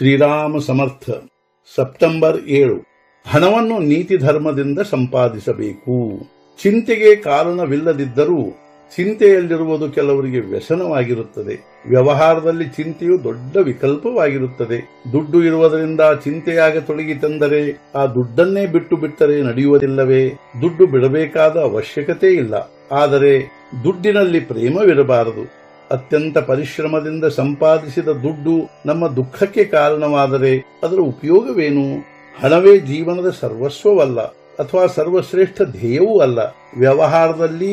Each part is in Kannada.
ಶ್ರೀರಾಮ ಸಮರ್ಥ. ಸೆಪ್ಟೆಂಬರ್ 7. ಹಣವನ್ನು ನೀತಿ ಧರ್ಮದಿಂದ ಸಂಪಾದಿಸಬೇಕು. ಚಿಂತೆಗೆ ಕಾರಣವಿಲ್ಲದಿದ್ದರೂ ಚಿಂತೆಯಲ್ಲಿರುವುದು ಕೆಲವರಿಗೆ ವ್ಯಸನವಾಗಿರುತ್ತದೆ. ವ್ಯವಹಾರದಲ್ಲಿ ಚಿಂತೆಯು ದೊಡ್ಡ ವಿಕಲ್ಪವಾಗಿರುತ್ತದೆ. ದುಡ್ಡು ಇರುವುದರಿಂದ ಚಿಂತೆಯಾಗತೊಡಗಿತೆಂದರೆ ಆ ದುಡ್ಡನ್ನೇ ಬಿಟ್ಟು ಬಿಟ್ಟರೆ ನಡೆಯುವುದಿಲ್ಲವೇ? ದುಡ್ಡು ಬಿಡಬೇಕಾದ ಅವಶ್ಯಕತೆ ಇಲ್ಲ. ಆದರೆ ದುಡ್ಡಿನಲ್ಲಿ ಪ್ರೇಮವಿರಬಾರದು. ಅತ್ಯಂತ ಪರಿಶ್ರಮದಿಂದ ಸಂಪಾದಿಸಿದ ದುಡ್ಡು ನಮ್ಮ ದುಃಖಕ್ಕೆ ಕಾರಣವಾದರೆ ಅದರ ಉಪಯೋಗವೇನು? ಹಣವೇ ಜೀವನದ ಸರ್ವಸ್ವವಲ್ಲ ಅಥವಾ ಸರ್ವಶ್ರೇಷ್ಠ ಧ್ಯೇಯವೂ ಅಲ್ಲ. ವ್ಯವಹಾರದಲ್ಲಿ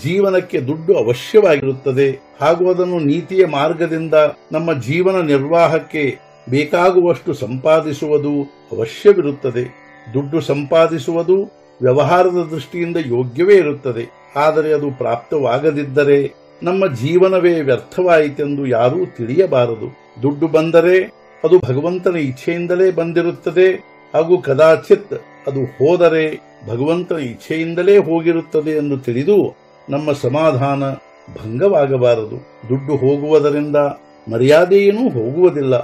ಜೀವನಕ್ಕೆ ದುಡ್ಡು ಅವಶ್ಯವಾಗಿರುತ್ತದೆ ಹಾಗೂ ಅದನ್ನು ನೀತಿಯ ಮಾರ್ಗದಿಂದ ನಮ್ಮ ಜೀವನ ನಿರ್ವಾಹಕ್ಕೆ ಬೇಕಾಗುವಷ್ಟು ಸಂಪಾದಿಸುವುದು ಅವಶ್ಯವಿರುತ್ತದೆ. ದುಡ್ಡು ಸಂಪಾದಿಸುವುದು ವ್ಯವಹಾರದ ದೃಷ್ಟಿಯಿಂದ ಯೋಗ್ಯವೇ ಇರುತ್ತದೆ. ಆದರೆ ಅದು ಪ್ರಾಪ್ತವಾಗದಿದ್ದರೆ ನಮ್ಮ ಜೀವನವೇ ವ್ಯರ್ಥವಾಯಿತೆಂದು ಯಾರೂ ತಿಳಿಯಬಾರದು. ದುಡ್ಡು ಬಂದರೆ ಅದು ಭಗವಂತನ ಇಚ್ಛೆಯಿಂದಲೇ ಬಂದಿರುತ್ತದೆ ಹಾಗೂ ಕದಾಚಿತ್ ಅದು ಹೋದರೆ ಭಗವಂತನ ಇಚ್ಛೆಯಿಂದಲೇ ಹೋಗಿರುತ್ತದೆ ಎಂದು ತಿಳಿದು ನಮ್ಮ ಸಮಾಧಾನ ಭಂಗವಾಗಬಾರದು. ದುಡ್ಡು ಹೋಗುವುದರಿಂದ ಮರ್ಯಾದೆಯೇನೂ ಹೋಗುವುದಿಲ್ಲ.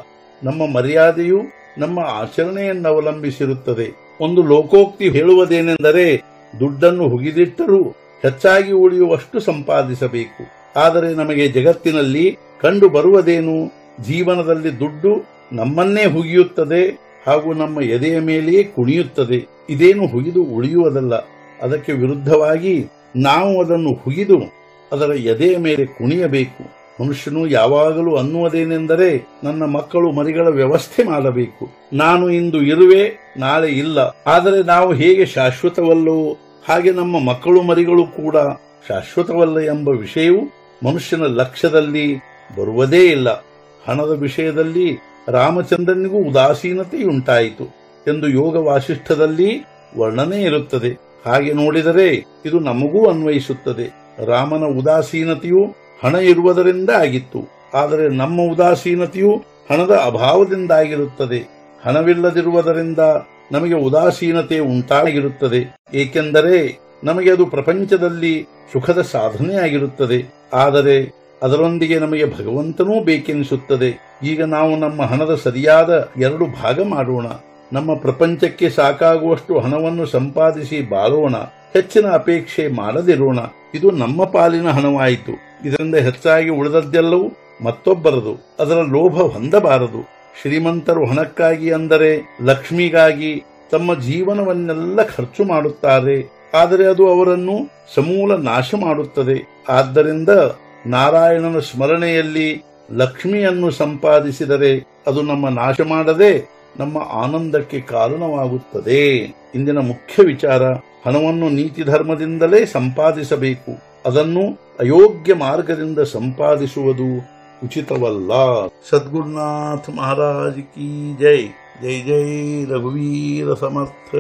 ನಮ್ಮ ಮರ್ಯಾದೆಯು ನಮ್ಮ ಆಚರಣೆಯನ್ನು ಅವಲಂಬಿಸಿರುತ್ತದೆ. ಒಂದು ಲೋಕೋಕ್ತಿ ಹೇಳುವುದೇನೆಂದರೆ, ದುಡ್ಡನ್ನು ಹುಗಿದಿಟ್ಟರೂ ಹೆಚ್ಚಾಗಿ ಉಳಿಯುವಷ್ಟು ಸಂಪಾದಿಸಬೇಕು. ಆದರೆ ನಮಗೆ ಜಗತ್ತಿನಲ್ಲಿ ಕಂಡು ಬರುವುದೇನು? ಜೀವನದಲ್ಲಿ ದುಡ್ಡು ನಮ್ಮನ್ನೇ ಹುಗಿಯುತ್ತದೆ ಹಾಗೂ ನಮ್ಮ ಎದೆಯ ಮೇಲೆಯೇ ಕುಣಿಯುತ್ತದೆ. ಇದೇನು ಹುಗಿದು ಉಳಿಯುವುದಲ್ಲ. ಅದಕ್ಕೆ ವಿರುದ್ಧವಾಗಿ ನಾವು ಅದನ್ನು ಹುಗಿದು ಅದರ ಎದೆಯ ಮೇಲೆ ಕುಣಿಯಬೇಕು. ಮನುಷ್ಯನು ಯಾವಾಗಲೂ ಅನ್ನುವುದೇನೆಂದರೆ, ನನ್ನ ಮಕ್ಕಳು ಮರಿಗಳ ವ್ಯವಸ್ಥೆ ಮಾಡಬೇಕು. ನಾನು ಇಂದು ಇರುವೆ, ನಾಳೆ ಇಲ್ಲ. ಆದರೆ ನಾವು ಹೇಗೆ ಶಾಶ್ವತವಲ್ಲೋ ಹಾಗೆ ನಮ್ಮ ಮಕ್ಕಳು ಮರಿಗಳು ಕೂಡ ಶಾಶ್ವತವಲ್ಲ ಎಂಬ ವಿಷಯವು ಮನುಷ್ಯನ ಲಕ್ಷ್ಯದಲ್ಲಿ ಬರುವುದೇ ಇಲ್ಲ. ಹಣದ ವಿಷಯದಲ್ಲಿ ರಾಮಚಂದ್ರನಿಗೂ ಉದಾಸೀನತೆಯುಂಟಾಯಿತು ಎಂದು ಯೋಗ ವಾಸಿಷ್ಠದಲ್ಲಿ ವರ್ಣನೆ ಇರುತ್ತದೆ. ಹಾಗೆ ನೋಡಿದರೆ ಇದು ನಮಗೂ ಅನ್ವಯಿಸುತ್ತದೆ. ರಾಮನ ಉದಾಸೀನತೆಯು ಹಣ ಇರುವುದರಿಂದ ಆಗಿತ್ತು. ಆದರೆ ನಮ್ಮ ಉದಾಸೀನತೆಯು ಹಣದ ಅಭಾವದಿಂದಾಗಿರುತ್ತದೆ. ಹಣವಿಲ್ಲದಿರುವುದರಿಂದ ನಮಗೆ ಉದಾಸೀನತೆ ಉಂಟಾಗಿರುತ್ತದೆ. ಏಕೆಂದರೆ ನಮಗೆ ಅದು ಪ್ರಪಂಚದಲ್ಲಿ ಸುಖದ ಸಾಧನೆಯಾಗಿರುತ್ತದೆ. ಆದರೆ ಅದರೊಂದಿಗೆ ನಮಗೆ ಭಗವಂತನೂ ಬೇಕೆನಿಸುತ್ತದೆ. ಈಗ ನಾವು ನಮ್ಮ ಹಣದ ಸರಿಯಾದ 2 ಭಾಗ ಮಾಡೋಣ. ನಮ್ಮ ಪ್ರಪಂಚಕ್ಕೆ ಸಾಕಾಗುವಷ್ಟು ಹಣವನ್ನು ಸಂಪಾದಿಸಿ ಬಾಳೋಣ. ಹೆಚ್ಚಿನ ಅಪೇಕ್ಷೆ ಮಾಡದಿರೋಣ. ಇದು ನಮ್ಮ ಪಾಲಿನ ಹಣವಾಯಿತು. ಇದರಿಂದ ಹೆಚ್ಚಾಗಿ ಉಳಿದದ್ದೆಲ್ಲವೂ ಮತ್ತೊಬ್ಬರದು. ಅದರ ಲೋಭ ಹೊಂದಬಾರದು. ಶ್ರೀಮಂತರು ಹಣಕ್ಕಾಗಿ ಅಂದರೆ ಲಕ್ಷ್ಮಿಗಾಗಿ ತಮ್ಮ ಜೀವನವನ್ನೆಲ್ಲ ಖರ್ಚು ಮಾಡುತ್ತಾರೆ. ಆದರೆ ಅದು ಅವರನ್ನು ಸಮೂಲ ನಾಶ ಮಾಡುತ್ತದೆ. ಆದ್ದರಿಂದ ನಾರಾಯಣನ ಸ್ಮರಣೆಯಲ್ಲಿ ಲಕ್ಷ್ಮಿಯನ್ನು ಸಂಪಾದಿಸಿದರೆ ಅದು ನಮ್ಮ ನಾಶ ಮಾಡದೆ ನಮ್ಮ ಆನಂದಕ್ಕೆ ಕಾರಣವಾಗುತ್ತದೆ. ಇಂದಿನ ಮುಖ್ಯ ವಿಚಾರ, ಹಣವನ್ನು ನೀತಿ ಧರ್ಮದಿಂದಲೇ ಸಂಪಾದಿಸಬೇಕು. ಅದನ್ನು ಅಯೋಗ್ಯ ಮಾರ್ಗದಿಂದ ಸಂಪಾದಿಸುವುದು ಉಚಿತವಲ್ಲ. ಸದ್ಗುರುನಾಥ ಮಹಾರಾಜ್ ಕಿ ಜೈ. ಜೈ ಜೈ ರಘುವೀರ ಸಮರ್ಥ.